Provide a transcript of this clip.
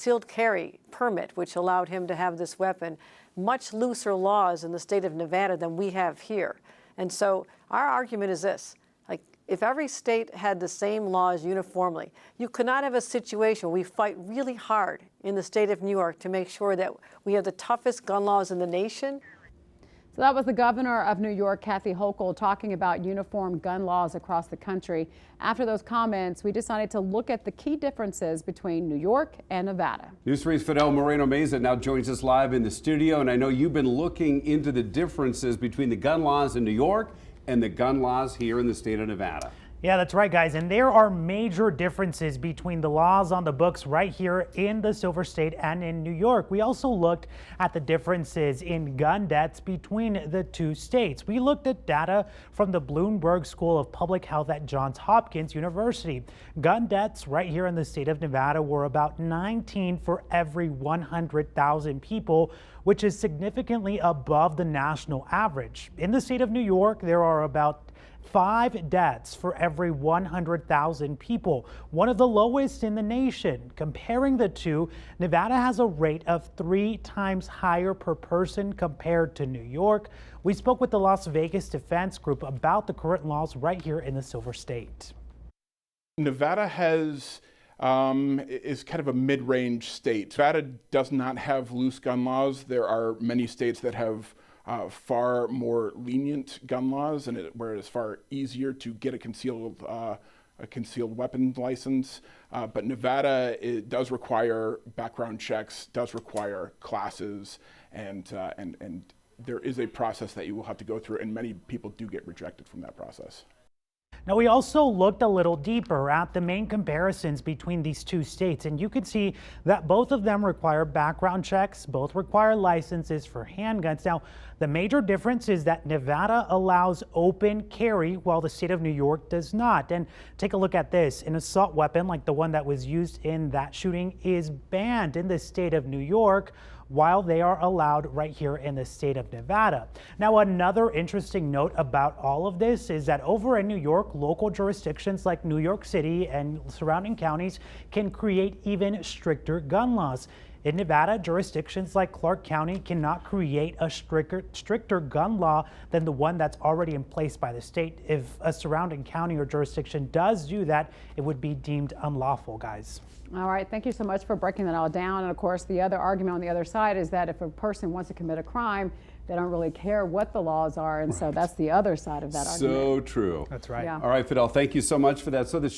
concealed carry permit, which allowed him to have this weapon, much looser laws in the state of Nevada than we have here. And so our argument is this. If every state had the same laws uniformly, you could not have a situation where we fight really hard in the state of New York to make sure that we have the toughest gun laws in the nation. So that was the governor of New York, Kathy Hochul, talking about uniform gun laws across the country. After those comments, we decided to look at the key differences between New York and Nevada. News 3's Fidel Moreno-Meza now joins us live in the studio, and I know you've been looking into the differences between the gun laws in New York and the gun laws here in the state of Nevada. Yeah, that's right, guys. And there are major differences between the laws on the books right here in the Silver State and in New York. We also looked at the differences in gun deaths between the two states. We looked at data from the Bloomberg School of Public Health at Johns Hopkins University. Gun deaths right here in the state of Nevada were about 19 for every 100,000 people, which is significantly above the national average. In the state of New York, there are about 5 deaths for every 100,000 people, one of the lowest in the nation. Comparing the two, Nevada has a rate of 3 times higher per person compared to New York. We spoke with the Las Vegas Defense Group about the current laws right here in the Silver State. Nevada is kind of a mid-range state. Nevada does not have loose gun laws. There are many states that have far more lenient gun laws, and where it is far easier to get a concealed weapon license. But Nevada, it does require background checks, does require classes, and there is a process that you will have to go through, and many people do get rejected from that process. Now, we also looked a little deeper at the main comparisons between these two states, and you could see that both of them require background checks, both require licenses for handguns. Now, the major difference is that Nevada allows open carry while the state of New York does not. And take a look at this. An assault weapon like the one that was used in that shooting is banned in the state of New York, while they are allowed right here in the state of Nevada. Now, another interesting note about all of this is that over in New York, local jurisdictions like New York City and surrounding counties can create even stricter gun laws. In Nevada, jurisdictions like Clark County cannot create a stricter gun law than the one that's already in place by the state. If a surrounding county or jurisdiction does do that, it would be deemed unlawful, guys. All right, thank you so much for breaking that all down. And of course, the other argument on the other side is that if a person wants to commit a crime, they don't really care what the laws are. And so that's the other side of that argument. So true. That's right. Yeah. All right, Fidel, thank you so much for that. So the